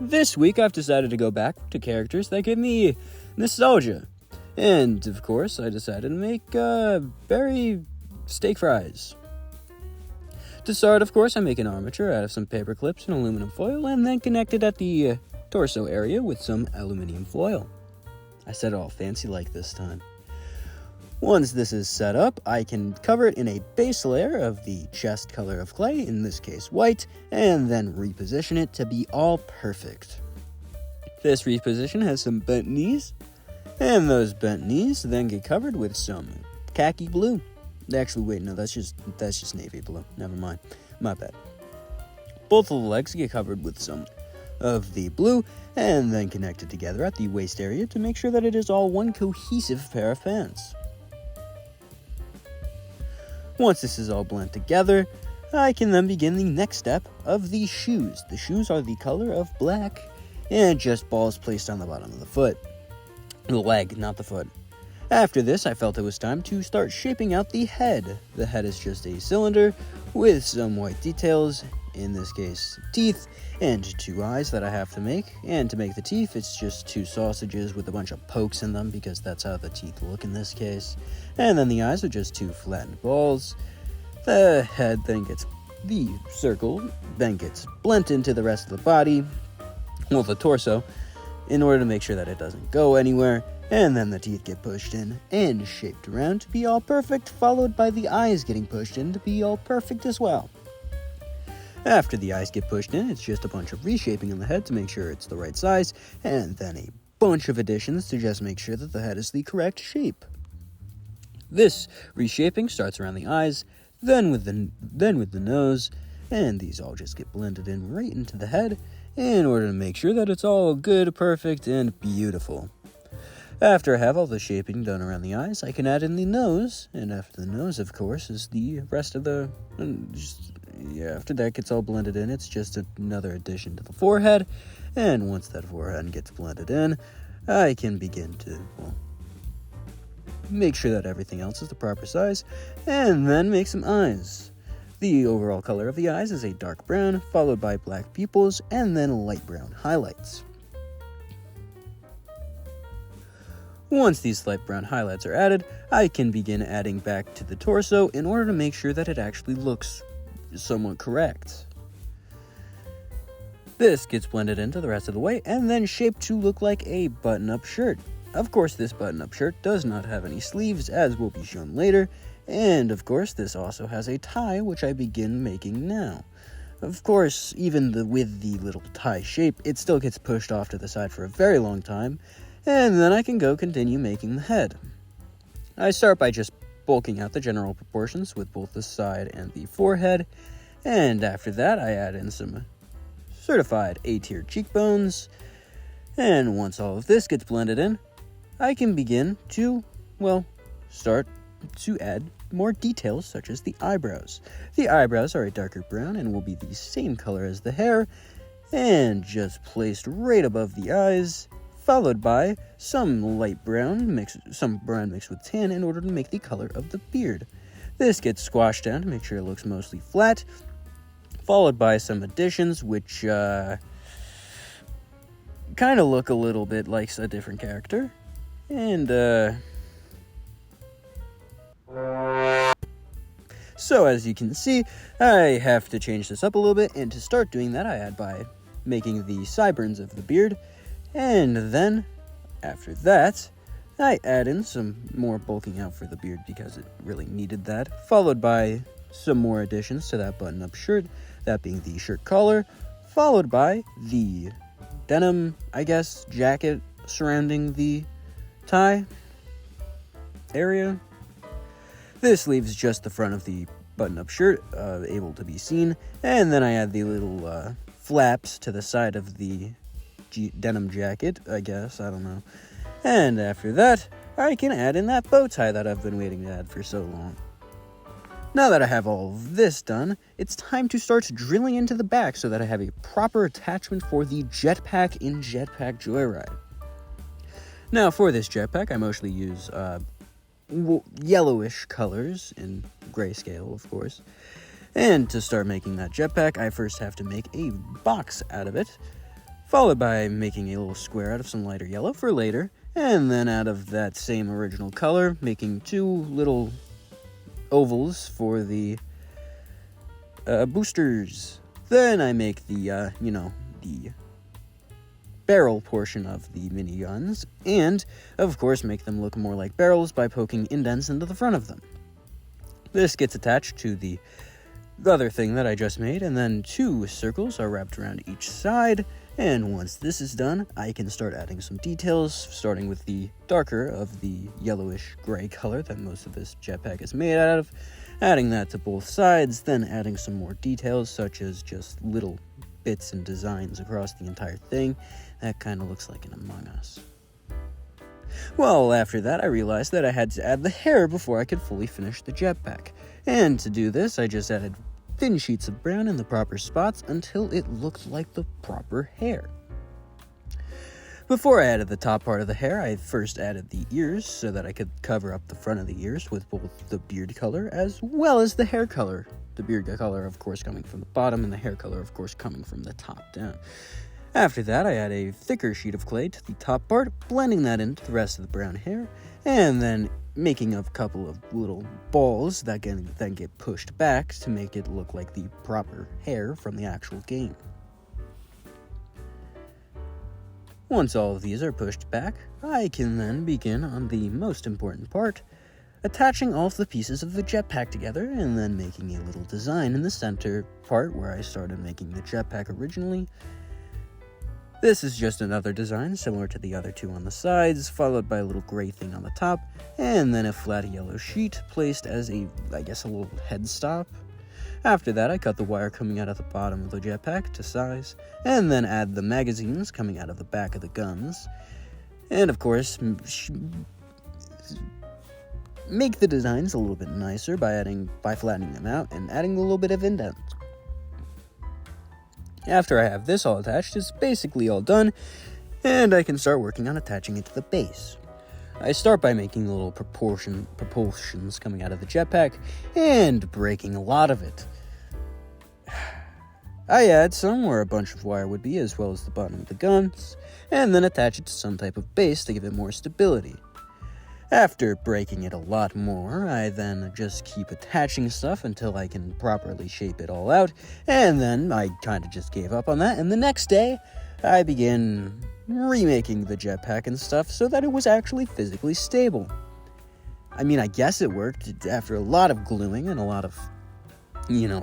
This week I've decided to go back to characters that give me nostalgia. And, of course, I decided to make berry steak fries. To start, of course, I make an armature out of some paper clips and aluminum foil, and then connect it at the torso area with some aluminum foil. I said it all fancy like this time. Once this is set up, I can cover it in a base layer of the chest color of clay, in this case white, and then reposition it to be all perfect. This reposition has some bent knees, and those bent knees then get covered with some khaki blue. Actually, wait, no, that's just navy blue. Never mind. My bad. Both of the legs get covered with some of the blue, and then connected together at the waist area to make sure that it is all one cohesive pair of pants. Once this is all blended together, I can then begin the next step of the shoes. The shoes are the color of black, and just balls placed on the bottom of the foot. The leg, not the foot. After this, I felt it was time to start shaping out the head. The head is just a cylinder with some white details, in this case teeth, and 2 eyes that I have to make. And to make the teeth, it's just 2 sausages with a bunch of pokes in them, because that's how the teeth look in this case. And then the eyes are just 2 flattened balls. The head then gets, the circle then gets blent into the rest of the body, well, the torso, in order to make sure that it doesn't go anywhere. And then the teeth get pushed in and shaped around to be all perfect, followed by the eyes getting pushed in to be all perfect as well. After the eyes get pushed in, it's just a bunch of reshaping in the head to make sure it's the right size, and then a bunch of additions to just make sure that the head is the correct shape. This reshaping starts around the eyes, then with the nose, and these all just get blended in right into the head in order to make sure that it's all good, perfect, and beautiful. After I have all the shaping done around the eyes, I can add in the nose, and after the nose, of course, is the rest of the... after that gets all blended in, it's just another addition to the forehead, and once that forehead gets blended in, I can begin to, make sure that everything else is the proper size, and then make some eyes. The overall color of the eyes is a dark brown, followed by black pupils, and then light brown highlights. Once these light brown highlights are added, I can begin adding back to the torso in order to make sure that it actually looks somewhat correct. This gets blended into the rest of the way and then shaped to look like a button-up shirt. Of course, this button-up shirt does not have any sleeves, as will be shown later, and of course this also has a tie, which I begin making now. Of course, even with the little tie shape, it still gets pushed off to the side for a very long time, and then I can continue making the head. I start by just bulking out the general proportions with both the side and the forehead, and after that I add in some certified A-tier cheekbones, and once all of this gets blended in, I can begin to, start to add more details such as the eyebrows. The eyebrows are a darker brown and will be the same color as the hair, and just placed right above the eyes, followed by some light brown, some brown mixed with tan in order to make the color of the beard. This gets squashed down to make sure it looks mostly flat, followed by some additions which kind of look a little bit like a different character. And so as you can see, I have to change this up a little bit, and to start doing that I add by making the sideburns of the beard. And then, after that, I add in some more bulking out for the beard because it really needed that, followed by some more additions to that button-up shirt, that being the shirt collar, followed by the denim, jacket surrounding the tie area. This leaves just the front of the button-up shirt able to be seen, and then I add the little flaps to the side of the denim jacket, I don't know. And after that, I can add in that bow tie that I've been waiting to add for so long. Now that I have all of this done, it's time to start drilling into the back so that I have a proper attachment for the jetpack in Jetpack Joyride. Now for this jetpack, I mostly use yellowish colors in grayscale, of course. And to start making that jetpack, I first have to make a box out of it. followed by making a little square out of some lighter yellow for later, and then out of that same original color, making 2 little ovals for the boosters. Then I make the, the barrel portion of the miniguns, and, of course, make them look more like barrels by poking indents into the front of them. This gets attached to the other thing that I just made, and then 2 circles are wrapped around each side, and once this is done, I can start adding some details, starting with the darker of the yellowish gray color that most of this jetpack is made out of, adding that to both sides, then adding some more details, such as just little bits and designs across the entire thing. That kind of looks like an Among Us. Well, after that, I realized that I had to add the hair before I could fully finish the jetpack. And to do this, I just added thin sheets of brown in the proper spots until it looked like the proper hair. Before I added the top part of the hair, I first added the ears so that I could cover up the front of the ears with both the beard color as well as the hair color. The beard color, of course, coming from the bottom, and the hair color, of course, coming from the top down. After that, I add a thicker sheet of clay to the top part, blending that into the rest of the brown hair, and then making a couple of little balls that can then get pushed back to make it look like the proper hair from the actual game. Once all of these are pushed back, I can then begin on the most important part, attaching all of the pieces of the jetpack together and then making a little design in the center part where I started making the jetpack originally. This is just another design similar to the other 2 on the sides, followed by a little gray thing on the top, and then a flat yellow sheet placed as a little head stop. After that, I cut the wire coming out of the bottom of the jetpack to size, and then add the magazines coming out of the back of the guns. And of course, make the designs a little bit nicer by flattening them out and adding a little bit of indent. After I have this all attached, it's basically all done, and I can start working on attaching it to the base. I start by making the little propulsions coming out of the jetpack, and breaking a lot of it. I add some where a bunch of wire would be, as well as the bottom of the guns, and then attach it to some type of base to give it more stability. After breaking it a lot more, I then just keep attaching stuff until I can properly shape it all out, and then I kind of just gave up on that, and the next day, I began remaking the jetpack and stuff so that it was actually physically stable. I mean, I guess it worked after a lot of gluing and a lot of,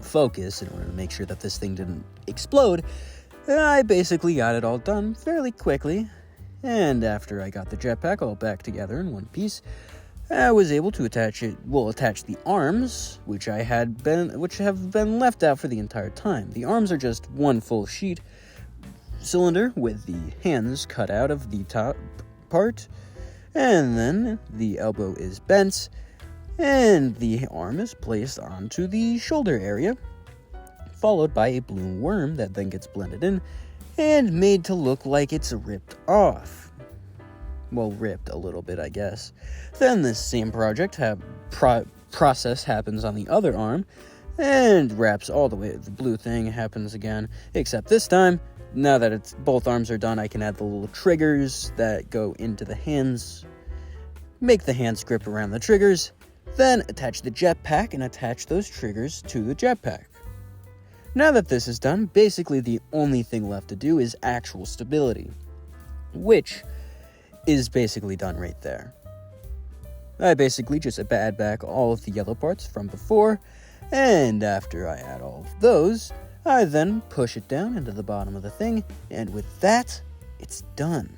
focus in order to make sure that this thing didn't explode. I basically got it all done fairly quickly. And after I got the jetpack all back together in one piece, I was able to attach the arms, which have been left out for the entire time. The arms are just one full sheet cylinder with the hands cut out of the top part, and then the elbow is bent, and the arm is placed onto the shoulder area, followed by a blue worm that then gets blended in, and made to look like it's ripped off. Well, ripped a little bit, I guess. Then this same process happens on the other arm, and wraps all the way. The blue thing happens again, except this time, now that both arms are done, I can add the little triggers that go into the hands, make the hands grip around the triggers, then attach the jetpack and attach those triggers to the jetpack. Now that this is done, basically the only thing left to do is actual stability, which is basically done right there. I basically just add back all of the yellow parts from before, and after I add all of those, I then push it down into the bottom of the thing, and with that, it's done.